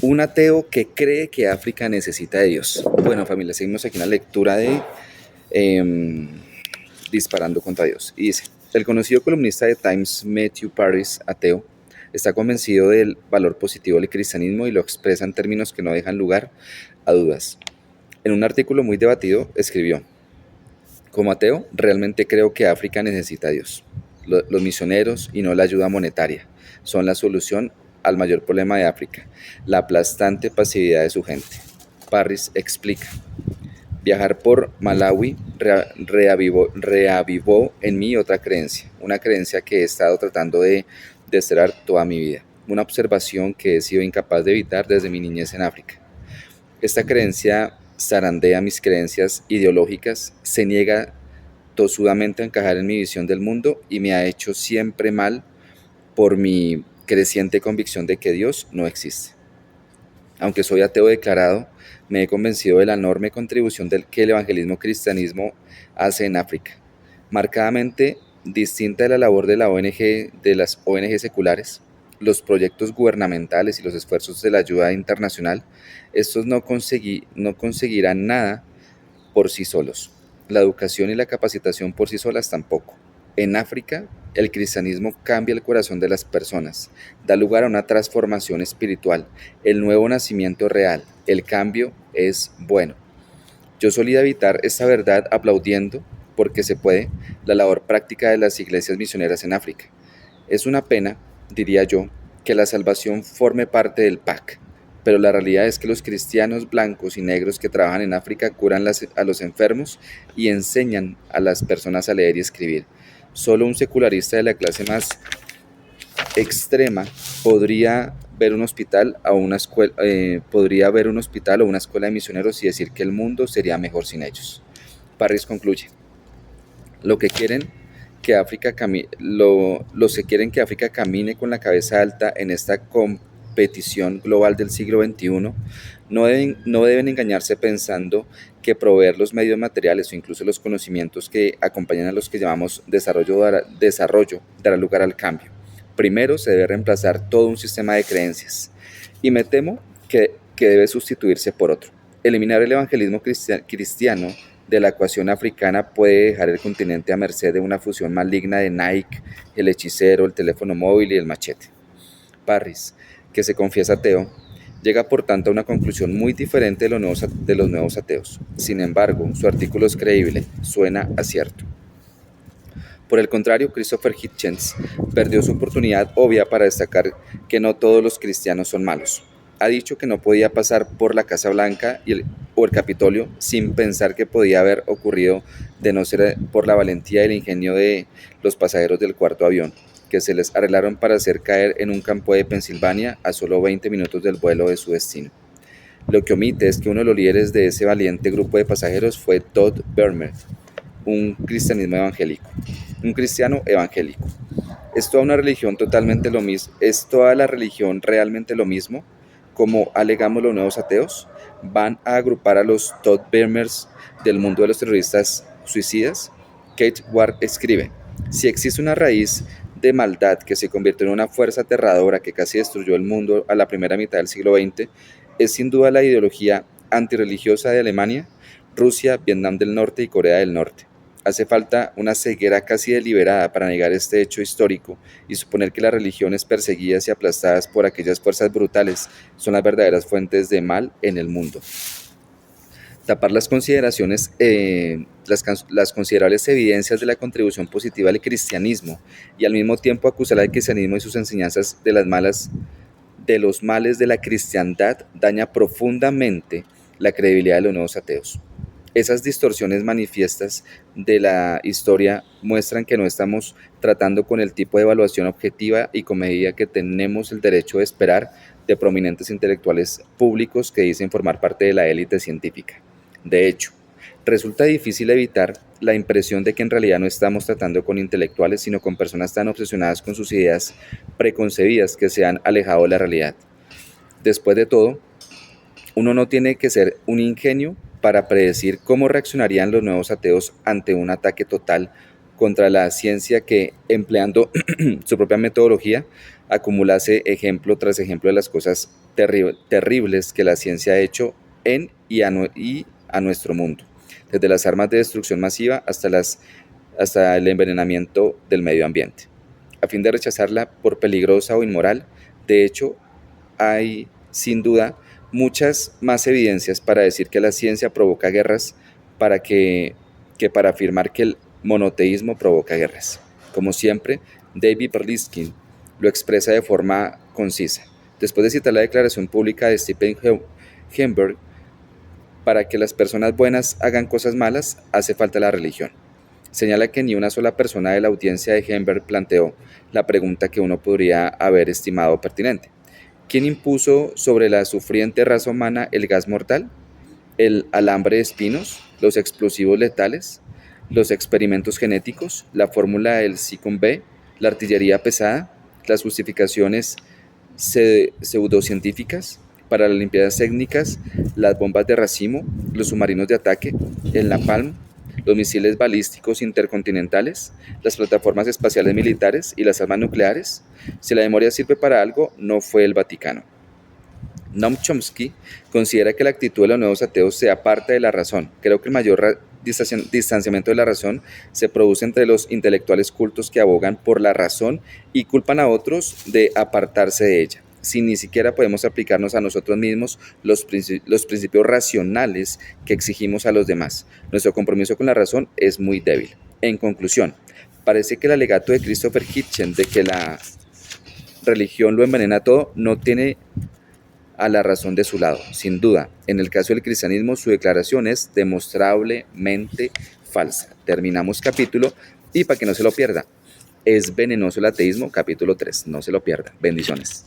Un ateo que cree que África necesita de Dios. Bueno, familia, seguimos aquí en la lectura de em, Disparando contra Dios. Y dice, el conocido columnista de Times, Matthew Paris, ateo, está convencido del valor positivo del cristianismo y lo expresa en términos que no dejan lugar a dudas. En un artículo muy debatido, escribió, como ateo, realmente creo que África necesita a Dios. Los misioneros y no la ayuda monetaria son la solución al mayor problema de África, la aplastante pasividad de su gente. Parris explica. Viajar por Malawi reavivó en mí otra creencia, una creencia que he estado tratando de desterrar toda mi vida, una observación que he sido incapaz de evitar desde mi niñez en África. Esta creencia zarandea mis creencias ideológicas, se niega tosudamente a encajar en mi visión del mundo y me ha hecho siempre mal por mi creciente convicción de que Dios no existe. Aunque soy ateo declarado, me he convencido de la enorme contribución que el evangelismo cristianismo hace en África, marcadamente distinta de la labor de las ONG seculares, los proyectos gubernamentales y los esfuerzos de la ayuda internacional. Estos no conseguirán nada por sí solos. La educación y la capacitación por sí solas tampoco. En África, el cristianismo cambia el corazón de las personas, da lugar a una transformación espiritual, el nuevo nacimiento real. El cambio es bueno. Yo solía evitar esta verdad aplaudiendo, porque se puede, la labor práctica de las iglesias misioneras en África. Es una pena, diría yo, que la salvación forme parte del PAC, pero la realidad es que los cristianos blancos y negros que trabajan en África curan a los enfermos y enseñan a las personas a leer y escribir. Solo un secularista de la clase más extrema podría ver un hospital o una escuela de misioneros y decir que el mundo sería mejor sin ellos. Parris concluye, lo que quieren que los que quieren que África camine con la cabeza alta en esta competición global del siglo XXI no deben engañarse pensando que proveer los medios materiales o incluso los conocimientos que acompañan a los que llamamos desarrollo dará lugar al cambio. Primero se debe reemplazar todo un sistema de creencias y me temo que debe sustituirse por otro. Eliminar el evangelismo cristiano de la ecuación africana puede dejar el continente a merced de una fusión maligna de Nike, el hechicero, el teléfono móvil y el machete. Parris, que se confiesa ateo, llega por tanto a una conclusión muy diferente de los nuevos ateos. Sin embargo, su artículo es creíble, suena a cierto. Por el contrario, Christopher Hitchens perdió su oportunidad obvia para destacar que no todos los cristianos son malos. Ha dicho que no podía pasar por la Casa Blanca o el Capitolio sin pensar que podía haber ocurrido de no ser por la valentía y el ingenio de los pasajeros del cuarto avión, que se les arreglaron para hacer caer en un campo de Pensilvania a solo 20 minutos del vuelo de su destino. Lo que omite es que uno de los líderes de ese valiente grupo de pasajeros fue Todd Bermer, un cristianismo evangélico, un cristiano evangélico. ¿Es toda una religión totalmente lo mismo? ¿Es toda la religión realmente lo mismo? Como alegamos los nuevos ateos, ¿van a agrupar a los Todd Bermers del mundo de los terroristas suicidas? Kate Ward escribe, si existe una raíz de maldad que se convirtió en una fuerza aterradora que casi destruyó el mundo a la primera mitad del siglo XX, es sin duda la ideología antirreligiosa de Alemania, Rusia, Vietnam del Norte y Corea del Norte. Hace falta una ceguera casi deliberada para negar este hecho histórico y suponer que las religiones perseguidas y aplastadas por aquellas fuerzas brutales son las verdaderas fuentes de mal en el mundo. Tapar las considerables evidencias de la contribución positiva al cristianismo y al mismo tiempo acusar al cristianismo y sus enseñanzas de los males de la cristiandad daña profundamente la credibilidad de los nuevos ateos. Esas distorsiones manifiestas de la historia muestran que no estamos tratando con el tipo de evaluación objetiva y comedida que tenemos el derecho de esperar de prominentes intelectuales públicos que dicen formar parte de la élite científica. De hecho, resulta difícil evitar la impresión de que en realidad no estamos tratando con intelectuales, sino con personas tan obsesionadas con sus ideas preconcebidas que se han alejado de la realidad. Después de todo, uno no tiene que ser un ingenio para predecir cómo reaccionarían los nuevos ateos ante un ataque total contra la ciencia que, empleando su propia metodología, acumulase ejemplo tras ejemplo de las cosas terribles que la ciencia ha hecho en y a nuestro mundo, desde las armas de destrucción masiva hasta el envenenamiento del medio ambiente. A fin de rechazarla por peligrosa o inmoral, de hecho, hay sin duda muchas más evidencias para decir que la ciencia provoca guerras que para afirmar que el monoteísmo provoca guerras. Como siempre, David Berlinski lo expresa de forma concisa. Después de citar la declaración pública de Stephen Hemberg, para que las personas buenas hagan cosas malas, hace falta la religión. Señala que ni una sola persona de la audiencia de Hemberg planteó la pregunta que uno podría haber estimado pertinente. ¿Quién impuso sobre la sufriente raza humana el gas mortal, el alambre de espinos, los explosivos letales, los experimentos genéticos, la fórmula del B, la artillería pesada, las justificaciones pseudocientíficas para las limpiadas étnicas, las bombas de racimo, los submarinos de ataque, el napalm, los misiles balísticos intercontinentales, las plataformas espaciales militares y las armas nucleares? Si la memoria sirve para algo, no fue el Vaticano. Noam Chomsky considera que la actitud de los nuevos ateos sea parte de la razón. Creo que el mayor distanciamiento de la razón se produce entre los intelectuales cultos que abogan por la razón y culpan a otros de apartarse de ella, si ni siquiera podemos aplicarnos a nosotros mismos los principios racionales que exigimos a los demás. Nuestro compromiso con la razón es muy débil. En conclusión, parece que el alegato de Christopher Hitchens de que la religión lo envenena todo no tiene a la razón de su lado. Sin duda, en el caso del cristianismo, su declaración es demostrablemente falsa. Terminamos capítulo y para que no se lo pierda, ¿es venenoso el ateísmo? Capítulo 3, no se lo pierda. Bendiciones.